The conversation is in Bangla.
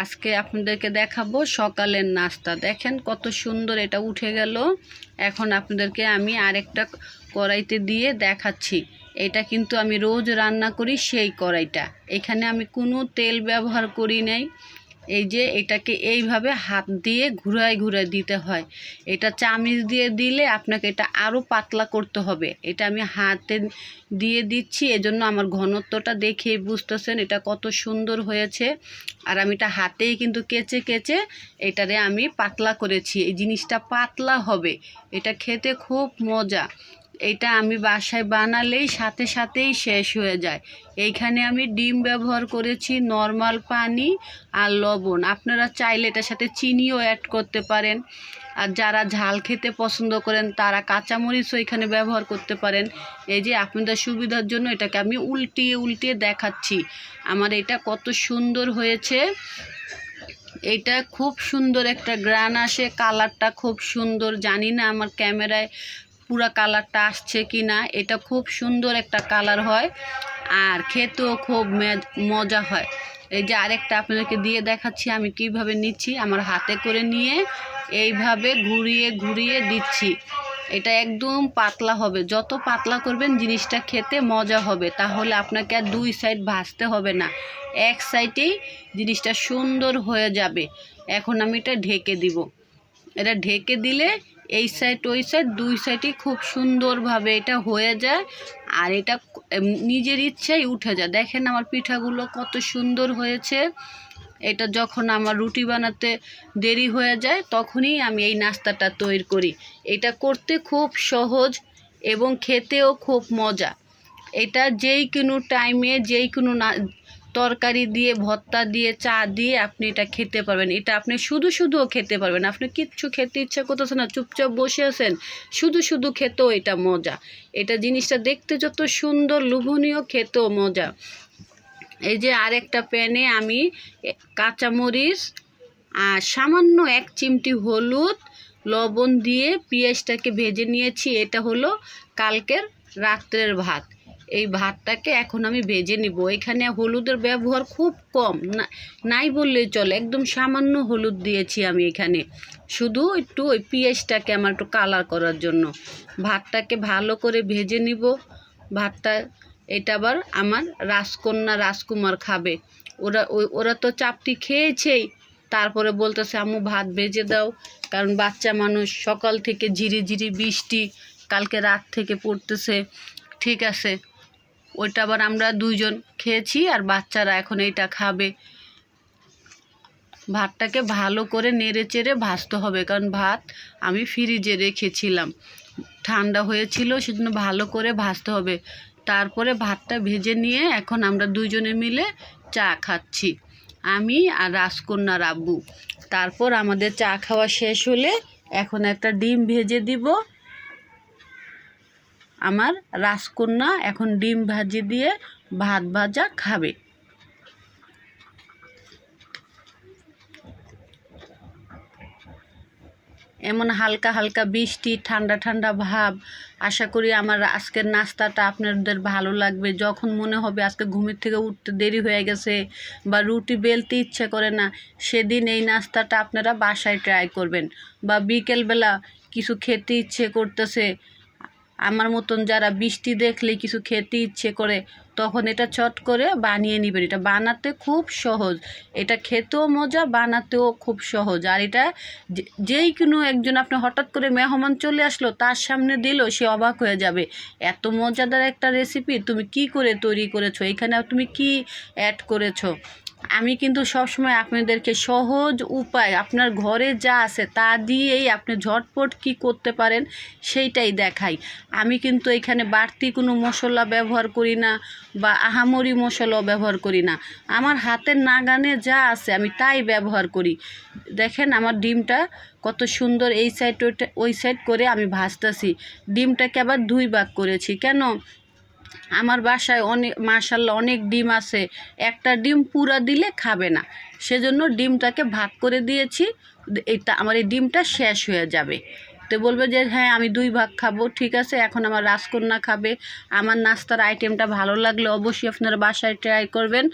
আজকে আপনাদেরকে দেখাবো সকালের নাস্তা। দেখেন কত সুন্দর এটা উঠে গেল। এখন আপনাদেরকে আমি আরেকটা কড়াইতে দিয়ে দেখাচ্ছি। এটা কিন্তু আমি রোজ রান্না করি সেই কড়াইটা। এখানে আমি কোনো তেল ব্যবহার করি নাই। এই যে এটাকে এইভাবে হাত দিয়ে ঘুরায় ঘুরায় দিতে হয়। এটা চামিচ দিয়ে দিলে আপনাকে এটা আরও পাতলা করতে হবে। এটা আমি হাতে দিয়ে দিচ্ছি, এজন্য আমার ঘনত্বটা দেখেই বুঝতেছেন এটা কত সুন্দর হয়েছে। আর আমি এটা হাতেই কিন্তু কেচে কেচে এটারে আমি পাতলা করেছি। এই জিনিসটা পাতলা হবে, এটা খেতে খুব মজা। এটা আমি বাসায় বানালেই সাথে সাথেই শেষ হয়ে যায়। এইখানে আমি ডিম ব্যবহার করেছি, নর্মাল পানি আর লবণ। আপনারা চাইলে এটার সাথে চিনিও অ্যাড করতে পারেন। আর যারা ঝাল খেতে পছন্দ করেন তারা কাঁচামরিচও এখানে ব্যবহার করতে পারেন। এই যে আপনাদের সুবিধার জন্য এটাকে আমি উল্টিয়ে উল্টিয়ে দেখাচ্ছি। আমার এটা কত সুন্দর হয়েছে। এটা খুব সুন্দর একটা গ্রান আসে, কালারটা খুব সুন্দর। জানি না আমার ক্যামেরায় পুরা কালারটা আসছে কি না। এটা খুব সুন্দর একটা কালার হয় আর খেতেও খুব মজা হয়। এই যে আরেকটা আপনাদেরকে দিয়ে দেখাচ্ছি আমি কিভাবে নিচ্ছি। আমার হাতে করে নিয়ে এইভাবে ঘুরিয়ে ঘুরিয়ে দিচ্ছি। এটা একদম পাতলা হবে, যত পাতলা করবেন জিনিসটা খেতে মজা হবে। তাহলে আপনাকে আর দুই সাইড ভাজতে হবে না, এক সাইডেই জিনিসটা সুন্দর হয়ে যাবে। এখন আমি এটা ঢেকে দিব। এটা ঢেকে দিলে এই সাইড ওই সাইড দুই সাইডই খুব সুন্দরভাবে এটা হয়ে যায় আর এটা নিজের ইচ্ছাই উঠে যায়। দেখেন আমার পিঠাগুলো কত সুন্দর হয়েছে। এটা যখন আমার রুটি বানাতে দেরি হয়ে যায় তখনই আমি এই নাস্তাটা তৈরি করি। এটা করতে খুব সহজ এবং খেতেও খুব মজা। এটা যেই কোনো টাইমে যেই কোনো তরকারি দিয়ে, ভর্তা দিয়ে, চা দিয়ে আপনি এটা খেতে পারবেন। এটা আপনি শুধু শুধুও খেতে পারবেন। আপনি কিচ্ছু খেতে ইচ্ছা করতেছে না, চুপচাপ বসে আছেন, শুধু শুধু খেতেও এটা মজা। এটা জিনিসটা দেখতে যত সুন্দর, লোভনীয়, খেতেও মজা। এই যে আরেকটা প্যানে আমি কাঁচামরিচ আর সামান্য এক চিমটি হলুদ, লবণ দিয়ে পেঁয়াজটাকে ভেজে নিয়েছি। এটা হলো কালকের রাত্রের ভাত। এই ভাতটাকে এখন আমি ভেজে নিব। এখানে হলুদের ব্যবহার খুব কম, নাই বললেই চলে, একদম সামান্য হলুদ দিয়েছি আমি এখানে, শুধু একটু ওই পেঁয়াজটাকে আমার একটু কালার করার জন্য। ভাতটাকে ভালো করে ভেজে নিব। ভাতটা এটা আবার আমার রাজকন্যা রাজকুমার খাবে। ওরা তো চাপটি খেয়েছেই, তারপরে বলতেছে আম্মু ভাত ভেজে দাও। কারণ বাচ্চা মানুষ, সকাল থেকে ঝিরিঝিরি বৃষ্টি কালকে রাত থেকে পড়তেছে। ঠিক আছে, ওইটা আবার আমরা দুইজন খেয়েছি আর বাচ্চারা এখন এইটা খাবে। ভাতটাকে ভালো করে নেড়ে চেড়ে ভাজতে হবে, কারণ ভাত আমি ফ্রিজে রেখেছিলাম, ঠান্ডা হয়েছিল, সেজন্য ভালো করে ভাজতে হবে। তারপরে ভাতটা ভেজে নিয়ে এখন আমরা দুইজনে মিলে চা খাচ্ছি, আমি আর রাজকন্যার আব্বু। তারপর আমাদের চা খাওয়া শেষ হলে এখন একটা ডিম ভেজে দিব। আমার রাজকন্যা এখন ডিম ভাজি দিয়ে ভাত ভাজা খাবে। এমন হালকা হালকা বৃষ্টি, ঠান্ডা ঠান্ডা ভাব। আশা করি আমার আজকের নাস্তাটা আপনাদের ভালো লাগবে। যখন মনে হবে আজকে ঘুমের থেকে উঠতে দেরি হয়ে গেছে বা রুটি বেলতে ইচ্ছে করে না, সেদিন এই নাস্তাটা আপনারা বাসায় ট্রাই করবেন। বা বিকেলবেলা কিছু খেতে ইচ্ছে করতেছে, আমার মতন যারা বৃষ্টি দেখলে কিছু খেতে ইচ্ছে করে, তখন এটা চট করে বানিয়ে নেবেন। এটা বানাতে খুব সহজ, এটা খেতেও মজা, বানাতেও খুব সহজ। আর এটা যেই কোনো একজন, আপনি হঠাৎ করে মেহমান চলে আসলো, তার সামনে দিল, সে অবাক হয়ে যাবে এত মজাদার একটা রেসিপি তুমি কি করে তৈরি করেছো, এখানে তুমি কি অ্যাড করেছো। আমি কিন্তু সবসময় আপনাদেরকে সহজ উপায়, আপনার ঘরে যা আছে তা দিয়েই আপনি ঝটপট কি করতে পারেন সেইটাই দেখাই। আমি কিন্তু এখানে বাড়তি কোনো মশলা ব্যবহার করি না বা আহামরি মশলাও ব্যবহার করি না। আমার হাতের নাগানে যা আছে আমি তাই ব্যবহার করি। দেখেন আমার ডিমটা কত সুন্দর এই সাইড ওই সাইড করে আমি ভাজতেছি। ডিমটাকে আবার দুই ভাগ করেছি। কেন? আমার বাসায় মাশাআল্লাহ অনেক ডিম আছে, একটা ডিম পুরা দিলে খাবে না, সেজন্য ডিমটাকে ভাগ করে দিয়েছি। এটা আমার এই ডিমটা শেষ হয়ে যাবে, তো বলবে যে হ্যাঁ আমি দুই ভাগ খাবো। ঠিক আছে, এখন আমার রাজকন্যা খাবে। আমার নাস্তার আইটেমটা ভালো লাগলে অবশ্যই আপনারা বাসায় ট্রাই করবেন।